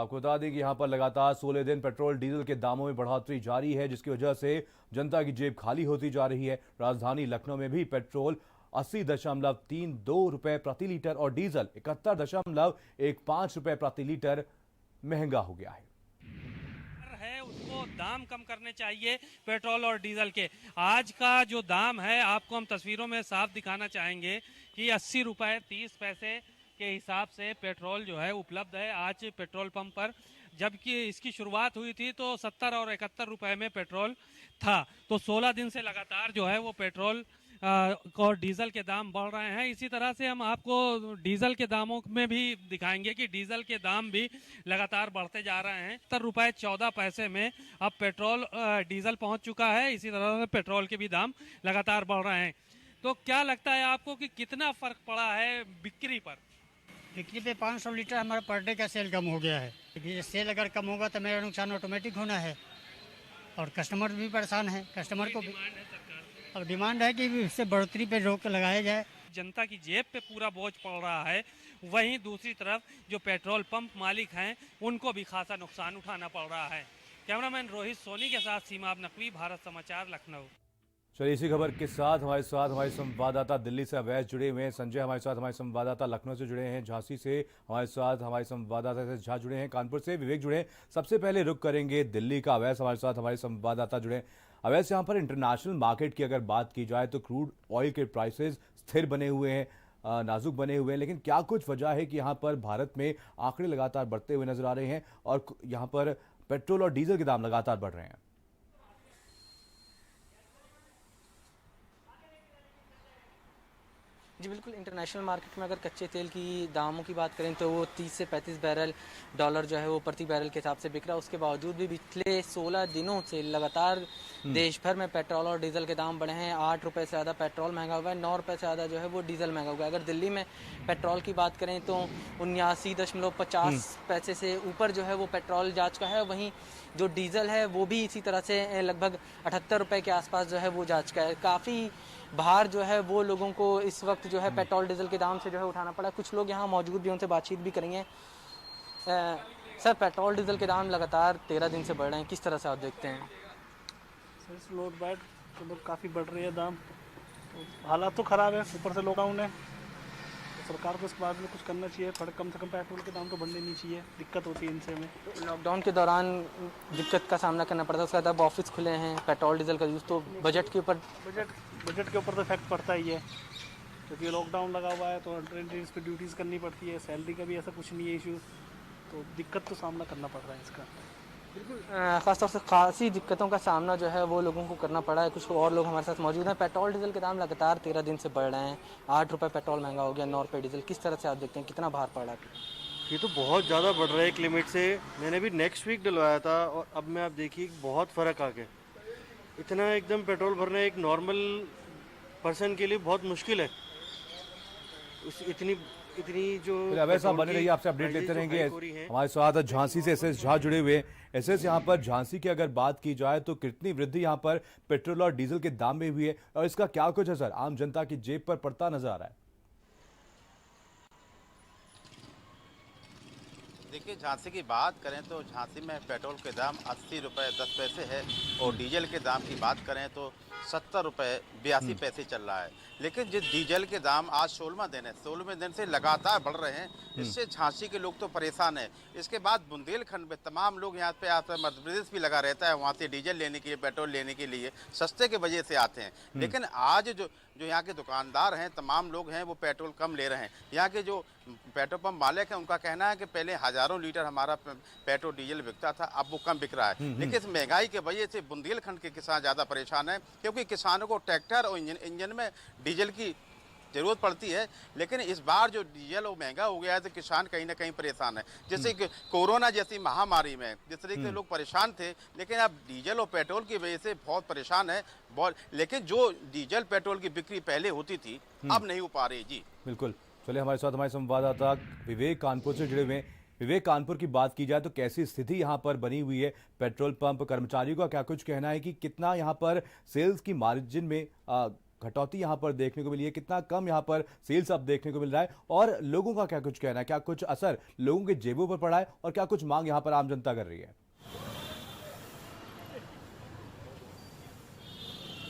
आपको बता दें कि यहाँ पर लगातार 16 दिन पेट्रोल डीजल के दामों में बढ़ोतरी जारी है, जिसकी वजह से जनता की जेब खाली होती जा रही है। राजधानी लखनऊ में भी पेट्रोल 80.32 रुपए प्रति लीटर और डीजल 71.15 रुपए प्रति लीटर महंगा हो गया है। उसको दाम कम करने चाहिए पेट्रोल और डीजल के। आज का जो दाम है आपको हम तस्वीरों में साफ दिखाना चाहेंगे कि 80 रुपए 30 पैसे के हिसाब से पेट्रोल जो है उपलब्ध है आज पेट्रोल पंप पर। जबकि इसकी शुरुआत हुई थी तो 70 और 71 रुपए में पेट्रोल था। तो 16 दिन से लगातार जो है वो पेट्रोल और डीजल के दाम बढ़ रहे हैं। इसी तरह से हम आपको डीजल के दामों में भी दिखाएंगे कि डीजल के दाम भी लगातार बढ़ते जा रहे हैं। 70 रुपए 14 पैसे में अब पेट्रोल डीजल पहुंच चुका है। इसी तरह से पेट्रोल के भी दाम लगातार बढ़ रहे हैं। तो क्या लगता है आपको कि कितना फर्क पड़ा है बिक्री पर? बिक्री पे 500 लीटर हमारा पर डे का सेल कम हो गया है। क्योंकि सेल अगर कम होगा तो मेरा नुकसान ऑटोमेटिक होना है और कस्टमर भी परेशान है। कस्टमर को भी अब डिमांड है कि इससे बढ़ोतरी पे रोक लगाया जाए। जनता की जेब पे पूरा बोझ पड़ रहा है, वहीं दूसरी तरफ जो पेट्रोल पंप मालिक हैं उनको भी खासा नुकसान उठाना पड़ रहा है। कैमरामैन रोहित सोनी के साथ सीमा नकवी, भारत समाचार, लखनऊ। चलिए इसी खबर के साथ हमारे संवाददाता दिल्ली से अवैध जुड़े हुए हैं। संजय हमारे संवाददाता लखनऊ से जुड़े हैं, झांसी से हमारे संवाददाता से झा जुड़े हैं, कानपुर से विवेक जुड़े हैं। सबसे पहले रुख करेंगे दिल्ली का। अवैध हमारे संवाददाता जुड़े हैं। अवैध यहाँ पर इंटरनेशनल मार्केट की अगर बात की जाए तो क्रूड ऑयल के प्राइसेस स्थिर बने हुए हैं, नाजुक बने हुए हैं, लेकिन क्या कुछ वजह है कि यहाँ पर भारत में आंकड़े लगातार बढ़ते हुए नजर आ रहे हैं और यहाँ पर पेट्रोल और डीजल के दाम लगातार बढ़ रहे हैं? जी बिल्कुल, इंटरनेशनल मार्केट में अगर कच्चे तेल की दामों की बात करें तो वो 30 से 35 बैरल डॉलर जो है वो प्रति बैरल के हिसाब से बिक रहा है। उसके बावजूद भी पिछले 16 दिनों से लगातार देश भर में पेट्रोल और डीजल के दाम बढ़े हैं। 8 रुपये से ज़्यादा पेट्रोल महंगा हुआ है, 9 रुपये से ज़्यादा जो है वो डीजल महंगा हुआ है। अगर दिल्ली में पेट्रोल की बात करें तो 79.50 पैसे से ऊपर जो है वो पेट्रोल जा चुका है। वहीं जो डीजल है वो भी इसी तरह से लगभग 78 रुपये के आसपास जो है वो जा चुका है। काफ़ी बाहर जो है वो लोगों को इस वक्त जो है पेट्रोल डीजल के दाम से जो है उठाना पड़ा। कुछ लोग यहाँ मौजूद भी, उनसे बातचीत भी करेंगे। सर, पेट्रोल डीजल के दाम लगातार 13 दिन से बढ़ रहे हैं, किस तरह से आप देखते हैं? सर, इस लोड बैड तो लोग काफ़ी बढ़ रही है दाम, तो हालात तो ख़राब है। ऊपर से लॉकडाउन है, तो सरकार को इसके बाद में कुछ करना चाहिए। थोड़ा कम से कम पेट्रोल के दाम तो बढ़ने नहीं चाहिए, दिक्कत होती है इनसे हमें। लॉकडाउन के दौरान दिक्कत का सामना करना पड़ता है, उसके बाद अब ऑफिस खुले हैं, पेट्रोल डीजल का यूज़, तो बजट के ऊपर तो इफेक्ट पड़ता ही है, क्योंकि लॉकडाउन लगा हुआ है तो ट्रेन पे ड्यूटीज़ करनी पड़ती है। सैलरी का भी ऐसा कुछ नहीं है इशू, तो दिक्कत तो सामना करना पड़ रहा है इसका। बिल्कुल, ख़ासतौर से खासी दिक्कतों का सामना जो है वो लोगों को करना पड़ा है। कुछ और लोग हमारे साथ मौजूद हैं। पेट्रोल डीजल के दाम लगातार 13 दिन से बढ़ रहे हैं। 8 रुपये पेट्रोल महंगा हो गया, 9 रुपये डीजल। किस तरह से आप देखते हैं, कितना भार पड़ा है? ये तो बहुत ज़्यादा बढ़ रहा है एक लिमिट से। मैंने भी नेक्स्ट वीक डलवाया था और अब में आप देखिए बहुत फ़र्क आ गया। इतना एकदम पेट्रोल भरना एक नॉर्मल पर्सन के लिए बहुत मुश्किल है। इतनी जो अवैध साहब बने रहिए, आपसे अपडेट लेते रहेंगे। हमारे साथ झांसी से एसएस झा जुड़े हुए। एसएस, यहाँ पर झांसी की अगर बात की जाए तो कितनी वृद्धि यहाँ पर पेट्रोल और डीजल के दाम में हुई है और इसका क्या कुछ असर आम जनता की जेब पर पड़ता नजर आ रहा है? देखिए, झांसी की बात करें तो झांसी में पेट्रोल के दाम 80 रुपये 10 पैसे है और डीजल के दाम की बात करें तो 70 रुपये 82 पैसे चल रहा है। लेकिन जिस डीजल के दाम आज 16वें दिन से लगातार बढ़ रहे हैं, इससे झांसी के लोग तो परेशान हैं। इसके बाद बुंदेलखंड में तमाम लोग यहाँ पे आते हैं, मध्य प्रदेश भी लगा रहता है, वहाँ से डीजल लेने के लिए, पेट्रोल लेने के लिए सस्ते के वजह से आते हैं। लेकिन आज जो यहाँ के दुकानदार हैं, तमाम लोग हैं, वो पेट्रोल कम ले रहे हैं। यहाँ के जो पेट्रोल पंप मालिक हैं, उनका कहना है कि पहले हजारों लीटर हमारा पेट्रोल डीजल बिकता था, अब वो कम बिक रहा है। लेकिन इस महंगाई की वजह से बुंदेलखंड के किसान ज़्यादा परेशान हैं, क्योंकि किसानों को ट्रैक्टर और इंजन में डीजल की जरूरत पड़ती है। लेकिन इस बार जो डीजल वो महंगा हो गया है तो किसान कहीं ना कहीं परेशान है। जैसे कि कोरोना जैसी महामारी में जिस तरीके से लोग परेशान थे, लेकिन अब डीजल और पेट्रोल की वजह से बहुत परेशान है। लेकिन जो डीजल पेट्रोल की बिक्री पहले होती थी अब नहीं हो पा रही। जी बिल्कुल। चलिए हमारे साथ हमारे संवाददाता विवेक कानपुर से जुड़े हुए हैं। विवेक, कानपुर की बात की जाए तो कैसी स्थिति यहाँ पर बनी हुई है? पेट्रोल पंप कर्मचारियों का क्या कुछ कहना है कि कितना यहाँ पर सेल्स की मार्जिन में घटौती यहाँ पर देखने को मिली है, कितना कम यहाँ पर सेल्स अब देखने को मिल रहा है, और लोगों का क्या कुछ कहना है, क्या कुछ असर लोगों के जेबों पर पड़ा है और क्या कुछ मांग यहाँ पर आम जनता कर रही है।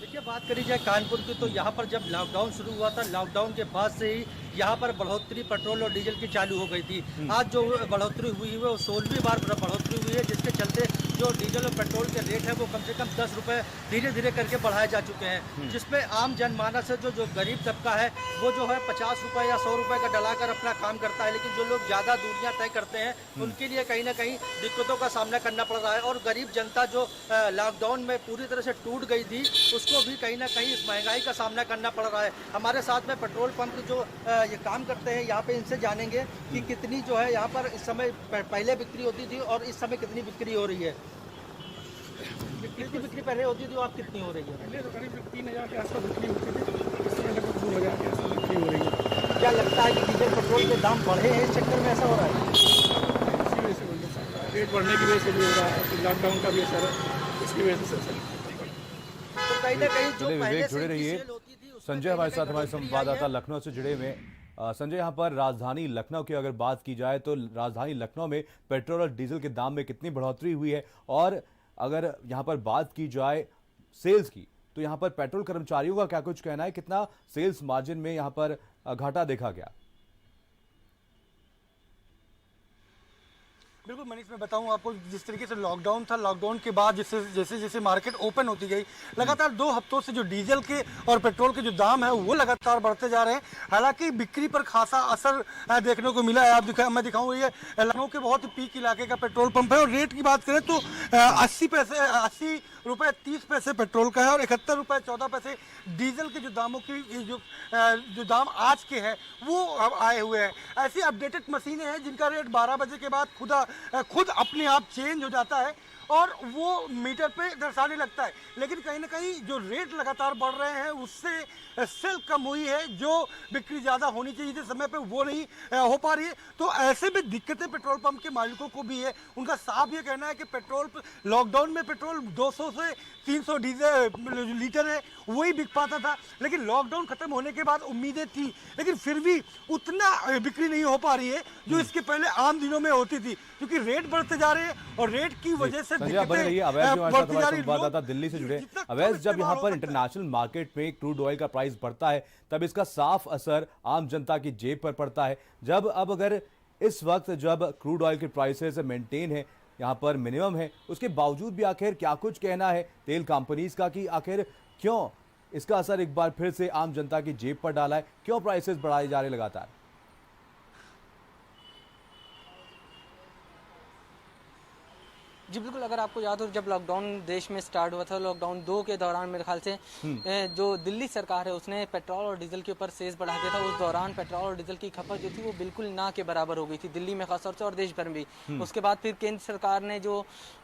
देखिए, बात करी जाए कानपुर की तो यहाँ पर जब लॉकडाउन शुरू हुआ था, लॉकडाउन के बाद से ही यहाँ पर बढ़ोतरी पेट्रोल और डीजल की चालू हो गई थी। आज जो बढ़ोतरी हुई है वो 16वीं बार बढ़ोतरी हुई है, जिसके चलते जो डीजल और पेट्रोल के रेट है वो कम से कम 10 रुपये धीरे धीरे करके बढ़ाए जा चुके हैं, जिसमें आम जनमानस है जो गरीब तबका है वो जो है 50 रुपये या 100 रुपये का डलाकर अपना काम करता है। लेकिन जो लोग ज़्यादा दूरियाँ तय करते हैं उनके लिए कहीं ना कहीं दिक्कतों का सामना करना पड़ रहा है, और गरीब जनता जो लॉकडाउन में पूरी तरह से टूट गई थी उसको भी कहीं ना कहीं इस महंगाई का सामना करना पड़ रहा है। हमारे साथ में पेट्रोल पंप जो ये काम करते हैं यहाँ पे, इनसे जानेंगे कि कितनी जो है यहाँ पर इस समय पहले बिक्री होती थी और इस समय कितनी बिक्री हो रही है। कितनी बिक्री पहले होती थी, आप कितनी हो रही है? पहले तो करीब 3000 के आसपास बिक्री होती थी, इस समय लगभग 2000 के आसपास बिक्री हो रही है। क्या लगता है कि डीजल पेट्रोल के दाम बढ़े हैं, इस चक्कर में ऐसा हो रहा है? इसी वजह से बोल सकता है, रेट बढ़ने की वजह से भी हो रहा है, लॉकडाउन का भी असर है, इसकी वजह से तो कहीं ना कहीं जो पहले विवेक से जुड़े रहिए। सेल होती थी उसमें संजय कहीं हमारे ना साथ, कहीं हमारे बढ़ोतरी आई संवाददाता है। लखनऊ से जुड़े हुए हैं। संजय, यहाँ पर राजधानी लखनऊ की अगर बात की जाए तो राजधानी लखनऊ में पेट्रोल और डीजल के दाम में कितनी बढ़ोतरी हुई है, और अगर यहाँ पर बात की जाए सेल्स की तो यहाँ पर पेट्रोल कर्मचारियों का क्या कुछ कहना है, कितना सेल्स मार्जिन में यहाँ पर घाटा देखा गया? बिल्कुल मनीष, मैं बताऊं आपको, जिस तरीके से लॉकडाउन था, लॉकडाउन के बाद जैसे जैसे मार्केट ओपन होती गई, लगातार 2 हफ्तों से जो डीजल के और पेट्रोल के जो दाम है वो लगातार बढ़ते जा रहे हैं। हालांकि बिक्री पर खासा असर देखने को मिला है। मैं दिखाऊँ, ये लखनऊ के बहुत ही पीक इलाके का पेट्रोल पंप है, और रेट की बात करें तो 80 रुपये 30 पैसे पेट्रोल का है और 71 रुपये 14 पैसे डीजल के जो दामों की जो दाम आज के हैं वो अब आए हुए हैं। ऐसी अपडेटेड मशीनें हैं जिनका रेट 12 बजे के बाद खुद अपने आप चेंज हो जाता है और वो मीटर पे दर्शाने लगता है। लेकिन कहीं ना कहीं जो रेट लगातार बढ़ रहे हैं उससे सेल कम हुई है, जो बिक्री ज़्यादा होनी चाहिए थी समय पे वो नहीं हो पा रही है। तो ऐसे में दिक्कतें पेट्रोल पंप के मालिकों को भी है। उनका साफ ये कहना है कि पेट्रोल लॉकडाउन में पेट्रोल 200 से 300 डीजल लीटर है वही बिक पाता था, लेकिन लॉकडाउन खत्म होने के बाद उम्मीदें थी, लेकिन फिर भी उतना बिक्री नहीं हो पा रही है जो इसके पहले आम दिनों में होती थी, क्योंकि रेट बढ़ते जा रहे हैं और रेट की वजह से संजय, बने रहिए। अवैध जो हमारे साथ हमारे संवाददाता दिल्ली से जुड़े। अवैध, जब यहाँ पर इंटरनेशनल मार्केट में क्रूड ऑयल का प्राइस बढ़ता है तब इसका साफ असर आम जनता की जेब पर पड़ता है। जब अब अगर इस वक्त जब क्रूड ऑयल के प्राइसेस मेंटेन है, यहाँ पर मिनिमम है, उसके बावजूद भी आखिर क्या कुछ कहना है तेल कंपनीज का कि आखिर क्यों इसका असर एक बार फिर से आम जनता की जेब पर डाला है, क्यों प्राइसेस बढ़ाए जा रहे लगातार? जी बिल्कुल, अगर आपको याद हो जब लॉकडाउन देश में स्टार्ट हुआ था, लॉकडाउन 2 के दौरान मेरे ख्याल से जो दिल्ली सरकार है उसने पेट्रोल और डीजल के ऊपर सेस बढ़ा दिया था। उस दौरान पेट्रोल और डीजल की खपत जो थी वो बिल्कुल ना के बराबर हो गई थी दिल्ली में खासतौर से, और देश भर में भी। उसके बाद फिर केंद्र सरकार ने जो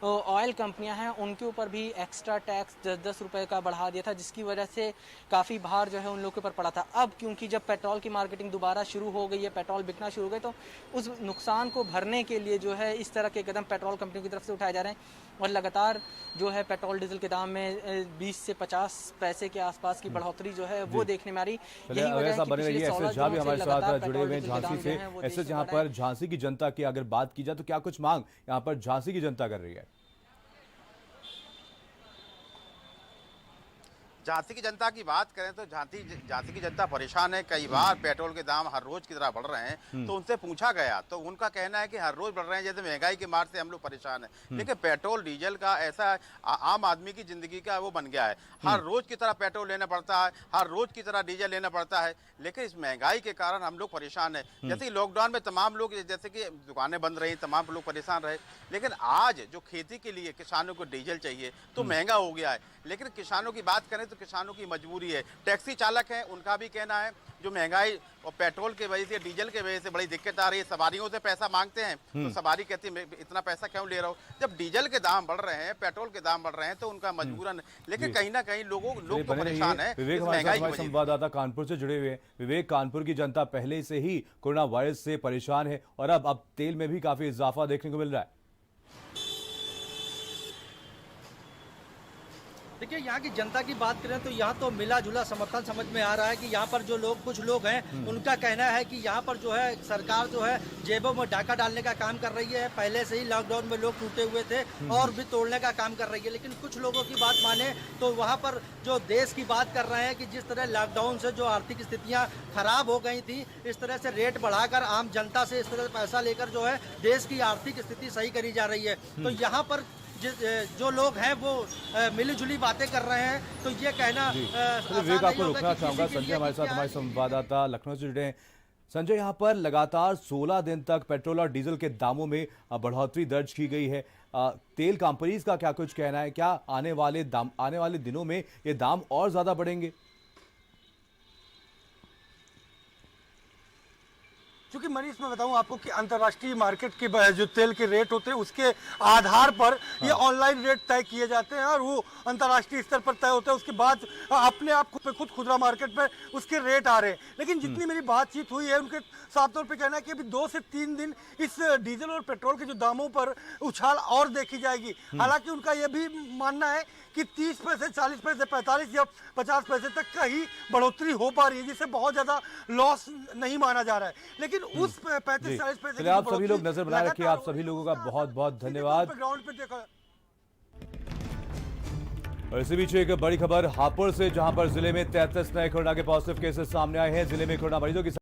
ऑयल कंपनियां हैं उनके ऊपर भी एक्स्ट्रा टैक्स 10-10 रुपये का बढ़ा दिया था, जिसकी वजह से काफ़ी भार जो है उन लोगों के ऊपर पड़ा था। अब क्योंकि जब पेट्रोल की मार्केटिंग दोबारा शुरू हो गई है, पेट्रोल बिकना शुरू हो गए, तो उस नुकसान को भरने के लिए जो है इस तरह के कदम पेट्रोल कंपनियों की तरफ से उठाए जा रहे हैं, और लगातार जो है पेट्रोल डीजल के दाम में 20 से 50 पैसे के आसपास की बढ़ोतरी जो है वो देखने में आ रही। यही वजह है कि पिछले 16 झा भी दिनों हमारे से साथ लगातार जुड़े हुए पेट्रोल हैं डीजल के झांसी दाम से। जो हैं वो ऐसे देश जहाँ में बढ़ रहे पर झांसी की जनता की अगर बात की जाए तो क्या कुछ मांग यहाँ पर झांसी की जनता कर रही है? झांसी की जनता की बात करें तो झांसी की जनता परेशान है। कई बार पेट्रोल के दाम हर रोज की तरह बढ़ रहे हैं, तो उनसे पूछा गया तो उनका कहना है कि हर रोज बढ़ रहे हैं, जैसे महंगाई के मार से हम लोग परेशान हैं। लेकिन पेट्रोल डीजल का ऐसा आम आदमी की जिंदगी का वो बन गया है, हर रोज की तरह पेट्रोल लेना पड़ता है, हर रोज की तरह डीजल लेना पड़ता है। लेकिन इस महंगाई के कारण हम लोग परेशान हैं। जैसे लॉकडाउन में तमाम लोग, जैसे कि दुकानें बंद रही, तमाम लोग परेशान रहे, लेकिन आज जो खेती के लिए किसानों को डीजल चाहिए तो महंगा हो गया है। लेकिन किसानों की बात करें तो किसानों की मजबूरी है। टैक्सी चालक हैं, उनका भी कहना है जो महंगाई और पेट्रोल की वजह से, डीजल की वजह से बड़ी दिक्कत आ रही है। सवारियों से पैसा मांगते हैं तो सवारी कहती है इतना पैसा क्यों ले रहा हो, जब डीजल के दाम बढ़ रहे हैं, पेट्रोल के दाम बढ़ रहे हैं तो उनका मजबूरन। लेकिन कहीं ना कहीं लोग तो परेशान है। विवेक हमारे संवाददाता कानपुर से जुड़े हुए हैं। विवेक, कानपुर की जनता पहले से ही कोरोना वायरस से परेशान है और अब तेल में भी काफी इजाफा देखने को मिल रहा है। देखिए यहाँ की जनता की बात करें तो यहाँ तो मिला जुला समर्थन समझ में आ रहा है कि यहाँ पर जो लोग कुछ लोग हैं उनका कहना है कि यहाँ पर जो है सरकार जो है जेबों में डाका डालने का काम कर रही है। पहले से ही लॉकडाउन में लोग टूटे हुए थे और भी तोड़ने का काम कर रही है। लेकिन कुछ लोगों की बात माने तो वहाँ पर जो देश की बात कर रहे हैं कि जिस तरह लॉकडाउन से जो आर्थिक स्थितियाँ खराब हो गई थी, इस तरह से रेट बढ़ाकर आम जनता से इस तरह से पैसा लेकर जो है देश की आर्थिक स्थिति सही करी जा रही है। तो यहाँ पर जो लोग हैं वो मिली-जुली बातें कर रहे हैं, तो ये कहना आसान विवेक, नहीं आपको होगा रोकना कि चाहूंगा। किसी के संजय लिए हमारे भी साथ, क्या हमारे है। संवाददाता लखनऊ से जुड़े हैं। संजय, यहाँ पर लगातार 16 दिन तक पेट्रोल और डीजल के दामों में बढ़ोतरी दर्ज की गई है। तेल कंपनीज का क्या कुछ कहना है? क्या आने वाले दिनों में ये दाम और ज्यादा बढ़ेंगे? क्योंकि मनीष, मैं बताऊं आपको कि अंतर्राष्ट्रीय मार्केट के जो तेल के रेट होते हैं उसके आधार पर ये ऑनलाइन रेट तय किए जाते हैं और वो अंतर्राष्ट्रीय स्तर पर तय होते हैं। उसके बाद अपने आप खुद खुदरा मार्केट पे उसके रेट आ रहे हैं। लेकिन जितनी मेरी बातचीत हुई है उनके साफ तौर पे कहना है कि अभी 2 से 3 दिन इस डीजल और पेट्रोल के जो दामों पर उछाल और देखी जाएगी। हालांकि उनका यह भी मानना है कि 30 पैसे, 40 पैसे, 45 या 50 पैसे तक का ही बढ़ोतरी हो पा रही है, जिससे बहुत ज्यादा लॉस नहीं माना जा रहा है। लेकिन उस 35-40 पैसे चलिए, आप सभी लोग नजर बनाए रखिए। आप सभी लोगों का बहुत बहुत धन्यवाद। ग्राउंड पे देखा। और इसी बीच एक बड़ी खबर हापुड़ से, जहां पर जिले में 33 नए कोरोना के पॉजिटिव केसेस सामने आए हैं। जिले में कोरोना मरीजों की